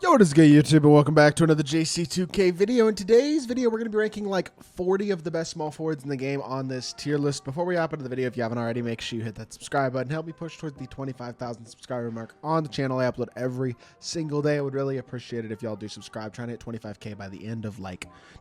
Yo, what is good, YouTube, and welcome back to another JC2K video. In today's video, we're going to be ranking like 40 of the best small forwards in the game on this tier list. Before we hop into the video, if you haven't already, make sure you hit that subscribe button. Help me push towards the 25,000 subscriber mark on the channel. I upload every single day. I would really appreciate it if y'all do subscribe. Trying to hit 25K by the end of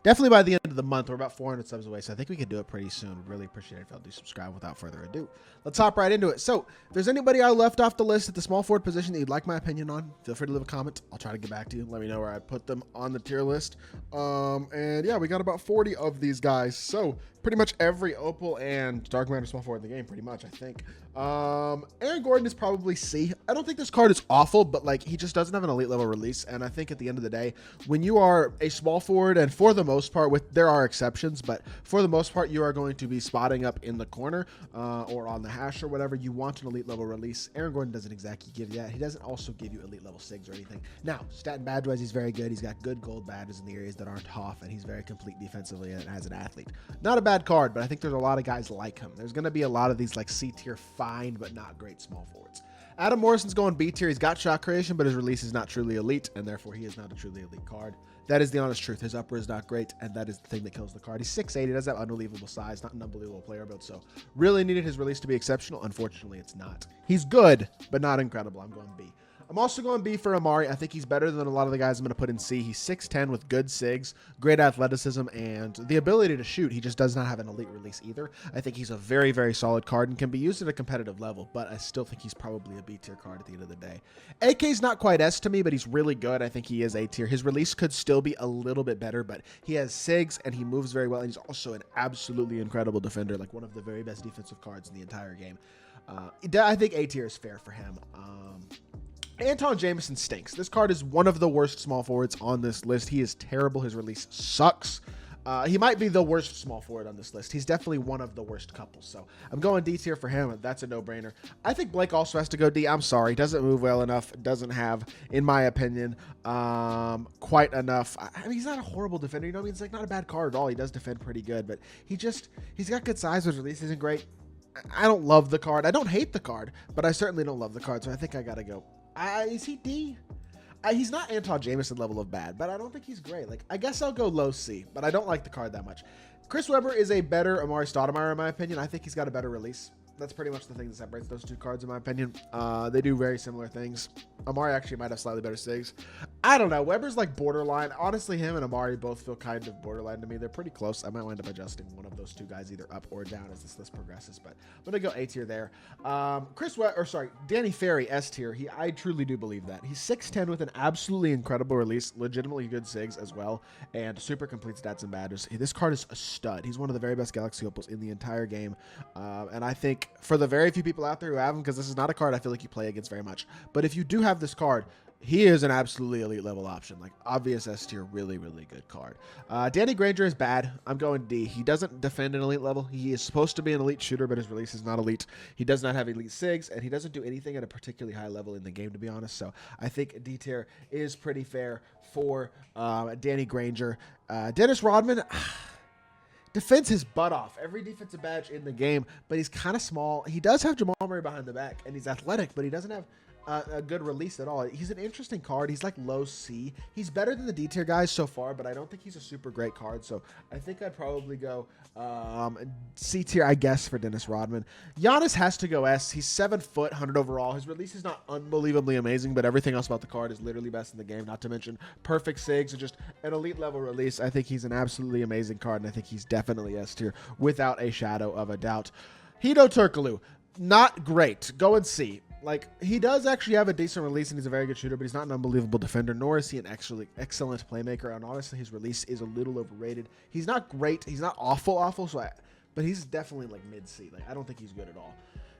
definitely by the end of the month. We're about 400 subs away, so I think we could do it pretty soon. Really appreciate it if y'all do subscribe. Without further ado, let's hop right into it. So, if there's anybody I left off the list at the small forward position that you'd like my opinion on, feel free to leave a comment. I'll try to get back to you. Let me know where I put them on the tier list. And yeah, we got about 40 of these guys. So pretty much every Opal and Dark Matter small forward in the game, pretty much, I think. Aaron Gordon is probably C. I don't think this card is awful, but like he just doesn't have an elite level release. And I think at the end of the day, when you are a small forward, and for the most part, there are exceptions, but for the most part, you are going to be spotting up in the corner or on the hash or whatever. You want an elite level release. Aaron Gordon doesn't exactly give you that. He doesn't also give you elite level SIGs or anything. Now, stat and badge wise, he's very good. He's got good gold badges in the areas that aren't tough, and he's very complete defensively and as an athlete. Not a bad card, but I think there's a lot of guys like him. There's going to be a lot of these like C tier fine but not great small forwards. Adam Morrison's going B tier. He's got shot creation, but his release is not truly elite, and therefore he is not a truly elite card. That is the honest truth. His upper is not great, and that is the thing that kills the card. He's 6'8". He does have unbelievable size, not an unbelievable player build, so really needed his release to be exceptional. Unfortunately, it's not. He's good, but not incredible. I'm going B. I'm also going B for Amari. I think he's better than a lot of the guys I'm going to put in C. He's 6'10" with good SIGs, great athleticism, and the ability to shoot. He just does not have an elite release either. I think he's a very, very solid card and can be used at a competitive level, but I still think he's probably a B tier card at the end of the day. AK's not quite S to me, but he's really good. I think he is A tier. His release could still be a little bit better, but he has SIGs and he moves very well, and he's also an absolutely incredible defender, like one of the very best defensive cards in the entire game. I think A tier is fair for him. Anton Jameson stinks. This card is one of the worst small forwards on this list. He is terrible. His release sucks. He might be the worst small forward on this list. He's definitely one of the worst couples. So I'm going D tier for him. That's a no-brainer. I think Blake also has to go D. I'm sorry. Doesn't move well enough. Doesn't have, in my opinion, quite enough. I mean, he's not a horrible defender. You know what I mean? It's like not a bad card at all. He does defend pretty good, but he's got good size. His release isn't great. I don't love the card. I don't hate the card, but I certainly don't love the card. So I think I got to go. Is he D? He's not Anton Jameson level of bad, but I don't think he's great. Like, I guess I'll go low C, but I don't like the card that much. Chris Webber is a better Amari Stoudemire, in my opinion. I think he's got a better release. That's pretty much the thing that separates those two cards, in my opinion. They do very similar things. Amari actually might have slightly better SIGs. I don't know. Weber's like borderline. Honestly, him and Amari both feel kind of borderline to me. They're pretty close. I might wind up adjusting one of those two guys either up or down as this list progresses, but I'm going to go A tier there. Danny Ferry, S tier. I truly do believe that. He's 6'10" with an absolutely incredible release, legitimately good SIGs as well, and super complete stats and badges. This card is a stud. He's one of the very best Galaxy Opals in the entire game, and I think for the very few people out there who have him, because this is not a card I feel like you play against very much, but if you do have this card, he is an absolutely elite level option, like obvious S tier, really, really good card. Danny Granger is bad. I'm going D. He doesn't defend an elite level. He is supposed to be an elite shooter, but his release is not elite. He does not have elite SIGs, and he doesn't do anything at a particularly high level in the game, to be honest. So I think D tier is pretty fair for Danny Granger. Dennis Rodman defends his butt off. Every defensive badge in the game, but he's kind of small. He does have Jamal Murray behind the back, and he's athletic, but he doesn't have a good release at all. He's an interesting card. He's like low C. He's better than the D tier guys so far, but I don't think he's a super great card. So I think I'd probably go C tier, I guess, for Dennis Rodman. Giannis has to go S. He's 7 foot, 100 overall. His release is not unbelievably amazing, but everything else about the card is literally best in the game, not to mention perfect SIGs and just an elite level release. I think he's an absolutely amazing card, and I think he's definitely S tier without a shadow of a doubt. Hedo Turkoglu, not great. Go and see. Like, he does actually have a decent release, and he's a very good shooter, but he's not an unbelievable defender, nor is he an excellent playmaker, and honestly, his release is a little overrated. He's not great. He's not awful, but he's definitely, like, mid-C. Like, I don't think he's good at all.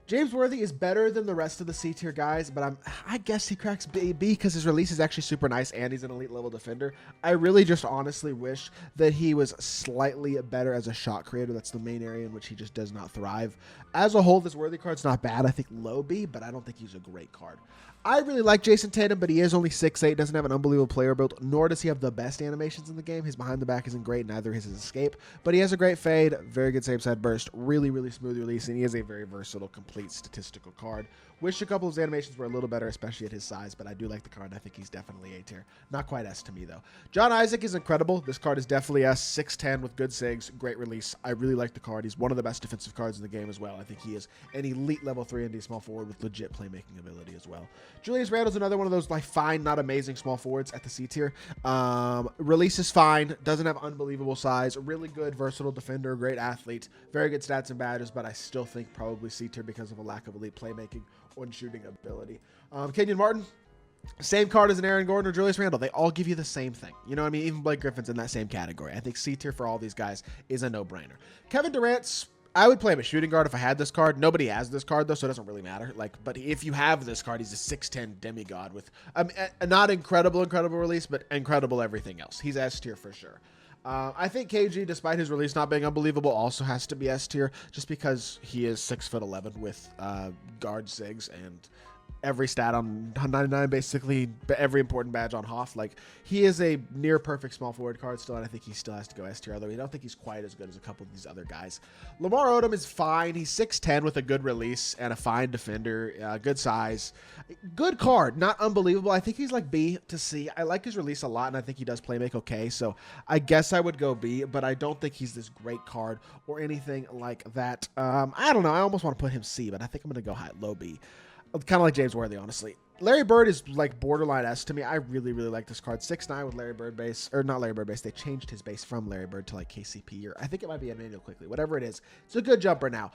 James Worthy is better than the rest of the C tier guys, but I guess he cracks B because his release is actually super nice and he's an elite level defender. I really just honestly wish that he was slightly better as a shot creator. That's the main area in which he just does not thrive. As a whole, this Worthy card's not bad. I think low B, but I don't think he's a great card. I really like Jason Tatum, but he is only 6'8", doesn't have an unbelievable player build, nor does he have the best animations in the game. His behind the back isn't great, neither is his escape, but he has a great fade, very good save side burst, really, really smooth release, and he is a very versatile, complete statistical card. Wish a couple of his animations were a little better, especially at his size, but I do like the card. I think he's definitely A tier. Not quite S to me, though. John Isaac is incredible. This card is definitely S. 6'10 with good SIGs. Great release. I really like the card. He's one of the best defensive cards in the game as well. I think he is an elite level 3 and D small forward with legit playmaking ability as well. Julius Randle's another one of those like fine, not amazing small forwards at the C tier. Release is fine. Doesn't have unbelievable size. Really good, versatile defender. Great athlete. Very good stats and badges, but I still think probably C tier because of a lack of elite playmaking and shooting ability. Kenyon Martin, same card as an Aaron Gordon or Julius Randle. They all give you the same thing. You know what I mean? Even Blake Griffin's in that same category. I think C tier for all these guys is a no-brainer. Kevin Durant's, I would play him a shooting guard if I had this card. Nobody has this card, though, so it doesn't really matter. But if you have this card, he's a 6'10 demigod with a not incredible release, but incredible everything else. He's S tier for sure. I think KG, despite his release not being unbelievable, also has to be S tier just because he is 6'11" with guard SIGs and every stat on 99, basically every important badge on Hoff. Like, he is a near perfect small forward card still, and I think he still has to go S tier, although I don't think he's quite as good as a couple of these other guys. Lamar Odom is fine. He's 6'10 with a good release and a fine defender, good size. Good card, not unbelievable. I think he's like B to C. I like his release a lot, and I think he does play make okay, so I guess I would go B, but I don't think he's this great card or anything like that. I don't know. I almost want to put him C, but I think I'm going to go low B. Kind of like James Worthy, honestly. Larry Bird is like borderline S to me. I really like this card. 6'9 with Larry Bird base, or not Larry Bird base. They changed his base from Larry Bird to like KCP, or I think it might be Emmanuel Quickly. Whatever it is, it's a good jumper now.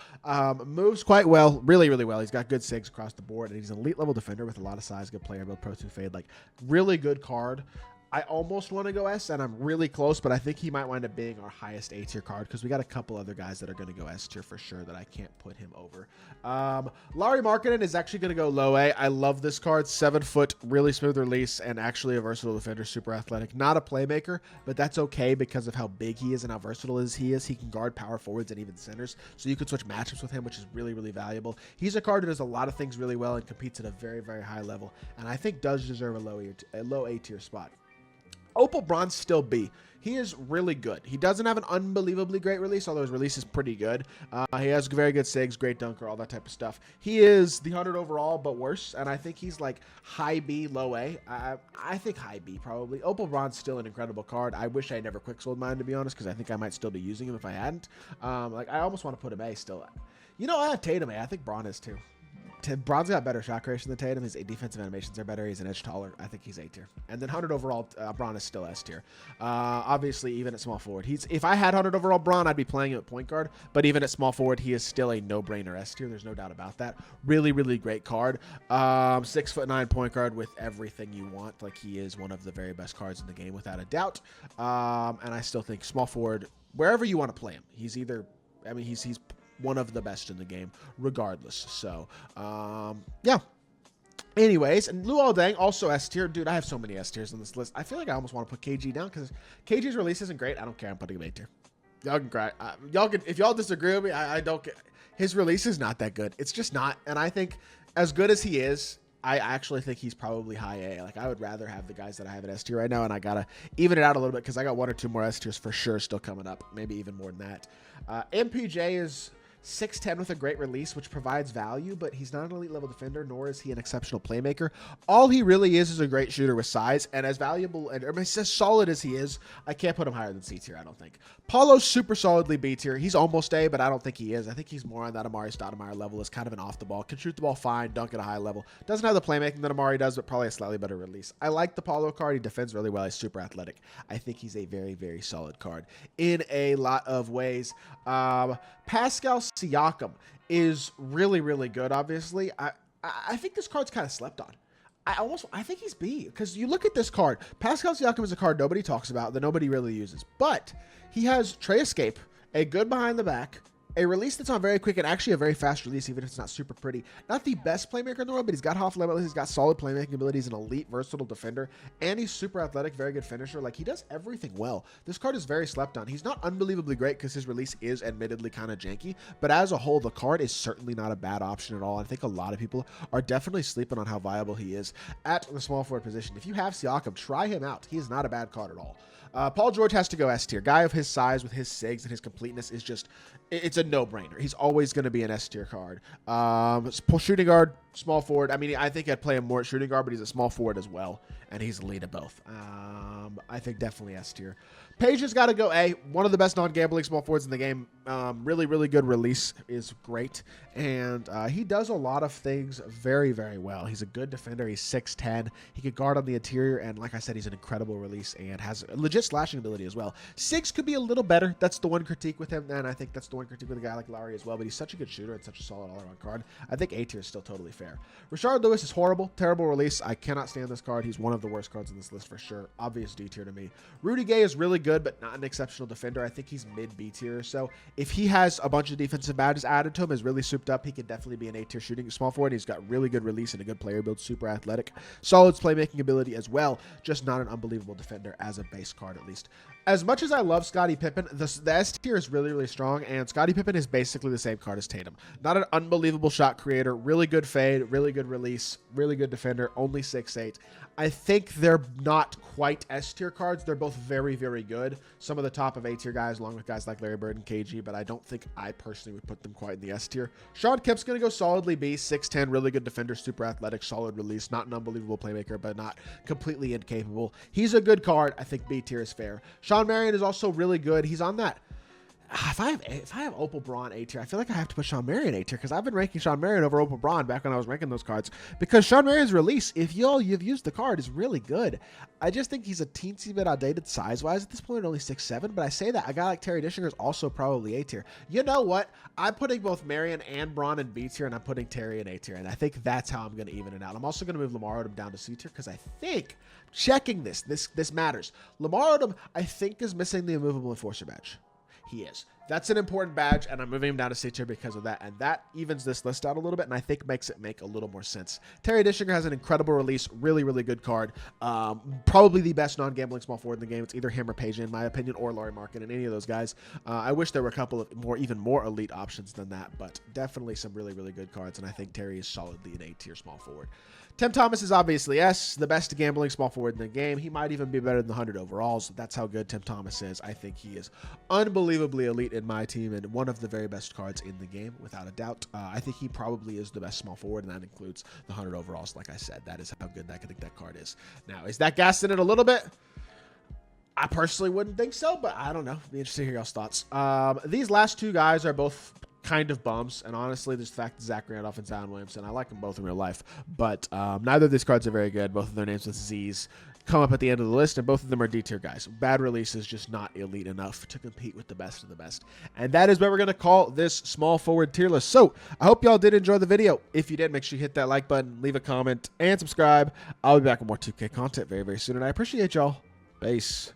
Moves quite well, really well. He's got good SIGs across the board, and he's an elite level defender with a lot of size, good player build, Pro 2 fade. Like, really good card. I almost want to go S, and I'm really close, but I think he might wind up being our highest A tier card because we got a couple other guys that are going to go S tier for sure that I can't put him over. Lauri Markkanen is actually going to go low A. I love this card. 7 foot, really smooth release, and actually a versatile defender, super athletic. Not a playmaker, but that's okay because of how big he is and how versatile he is. He can guard power forwards and even centers, so you could switch matchups with him, which is really valuable. He's a card that does a lot of things really well and competes at a very high level, and I think does deserve a low A tier spot. Opal Bronze still B. He is really good. He doesn't have an unbelievably great release, although his release is pretty good. He has very good SIGs, great dunker, all that type of stuff. He is the 100 overall, but worse, and I think he's like high B, low A. I think high B, probably. Opal Bronze still an incredible card. I wish I never quick sold mine, to be honest, because I think I might still be using him if I hadn't. Like, I almost want to put him A still. You know, I have Tatum A. I think Braun is too. Braun's got better shot creation than Tatum. His defensive animations are better. He's an edge taller. I think he's A tier. And then 100 overall, Braun is still S tier. Obviously, even at small forward. If I had 100 overall Braun, I'd be playing him at point guard. But even at small forward, he is still a no-brainer S tier. There's no doubt about that. Really great card. 6'9" point guard with everything you want. Like, he is one of the very best cards in the game, without a doubt. And I still think small forward, wherever you want to play him, he's either, I mean, he's one of the best in the game regardless. So yeah, anyways, and Luol Deng also S tier. Dude, I have so many S tiers on this list. I feel like I almost want to put KG down because KG's release isn't great. I don't care. I'm putting him A tier. Y'all can cry. Y'all can, if y'all disagree with me, I don't get, his release is not that good. It's just not. And I think as good as he is, I actually think he's probably high A. Like, I would rather have the guys that I have at S tier right now, and I gotta even it out a little bit because I got 1 or 2 more S tiers for sure still coming up, maybe even more than that. MPJ is 6'10 with a great release, which provides value, but he's not an elite level defender, nor is he an exceptional playmaker. All he really is a great shooter with size, and as valuable and as solid as he is, I can't put him higher than C tier, I don't think. Paulo's super solidly B tier. He's almost A, but I don't think he is. I think he's more on that Amari Stoudemire level, is kind of an off the ball, can shoot the ball fine, dunk at a high level. Doesn't have the playmaking that Amari does, but probably a slightly better release. I like the Paulo card. He defends really well. He's super athletic. I think he's a very solid card in a lot of ways. Pascal Siakam is really good, obviously. I think this card's kind of slept on. I think he's B, because you look at this card. Pascal Siakam is a card nobody talks about, that nobody really uses, but he has Trey Escape, a good behind the back, a release that's on very quick, and actually a very fast release, even if it's not super pretty. Not the best playmaker in the world, but he's got Hoff Limitless, he's got solid playmaking ability, he's an elite, versatile defender, and he's super athletic, very good finisher. Like, he does everything well. This card is very slept on. He's not unbelievably great because his release is admittedly kind of janky, but as a whole, the card is certainly not a bad option at all. I think a lot of people are definitely sleeping on how viable he is at the small forward position. If you have Siakam, try him out. He is not a bad card at all. Paul George has to go S tier. Guy of his size with his SIGs and his completeness is just, it's a no-brainer. He's always going to be an S tier card. Shooting guard, Small forward. I mean, I think I'd play him more at shooting guard, but he's a small forward as well, and he's elite at both. I think definitely S tier. Page has got to go A. One of the best non-gambling small forwards in the game. Really, really good release is great, and he does a lot of things very, very well. He's a good defender. He's 6'10". He could guard on the interior, and like I said, he's an incredible release and has a legit slashing ability as well. 6 could be a little better. That's the one critique with him, and I think that's the one critique with a guy like Lowry as well, but he's such a good shooter and such a solid all-around card. I think A tier is still totally fair. Rashard Lewis is horrible. Terrible release. I cannot stand this card. He's one of the worst cards in this list for sure. Obvious D tier to me. Rudy Gay is really good, but not an exceptional defender. I think he's mid B tier. So if he has a bunch of defensive badges added to him, is really souped up, he could definitely be an A tier shooting small forward. He's got really good release and a good player build, super athletic, solid playmaking ability as well, just not an unbelievable defender as a base card at least. As much as I love Scottie Pippen, the S tier is really, really strong, and Scottie Pippen is basically the same card as Tatum. Not an unbelievable shot creator, really good fade, really good release, really good defender, only 6'8". I think they're not quite S tier cards. They're both very, very good. Some of the top of A tier guys, along with guys like Larry Bird and KG, but I don't think I personally would put them quite in the S tier. Sean Kemp's going to go solidly B, 6'10", really good defender, super athletic, solid release, not an unbelievable playmaker, but not completely incapable. He's a good card. I think B tier is fair. Sean Marion is also really good. He's on that. If I have Opal Braun A tier, I feel like I have to put Sean Marion A tier because I've been ranking Sean Marion over Opal Braun back when I was ranking those cards, because Sean Marion's release, if you've used the card, is really good. I just think he's a teensy bit outdated size-wise at this point, only 6'7", but I say that. A guy like Terry Dishinger is also probably A tier. You know what? I'm putting both Marion and Braun in B tier, and I'm putting Terry in A tier, and I think that's how I'm going to even it out. I'm also going to move Lamar Odom down to C tier because I think, checking this matters, Lamar Odom, I think, is missing the immovable enforcer badge. He is. That's an important badge, and I'm moving him down to C tier because of that, and that evens this list out a little bit, and I think makes it make a little more sense. Terry Dishinger has an incredible release, really, really good card. Probably the best non-gambling small forward in the game. It's either him or Page, in my opinion, or Laurie Markin, and any of those guys. I wish there were a couple of even more elite options than that, but definitely some really, really good cards, and I think Terry is solidly an A tier small forward. Tim Thomas is obviously S, the best gambling small forward in the game. He might even be better than the 100 overalls. That's how good Tim Thomas is. I think he is unbelievably elite in my team and one of the very best cards in the game, without a doubt. I think he probably is the best small forward, and that includes the 100 overalls. Like I said, that is how good I think that card is. Now, is that gassing it a little bit? I personally wouldn't think so, but I don't know. Be interested to hear y'all's thoughts. These last two guys are both kind of bums, and honestly, there's the fact that Zach Randolph and Zion Williamson, I like them both in real life, but neither of these cards are very good. Both of their names with Z's come up at the end of the list, and both of them are D tier guys. Bad release is just not elite enough to compete with the best of the best, and that is what we're going to call this small forward tier list. So I hope y'all did enjoy the video. If you did, make sure you hit that like button, leave a comment, and subscribe. I'll be back with more 2K content very, very soon, and I appreciate y'all. Peace.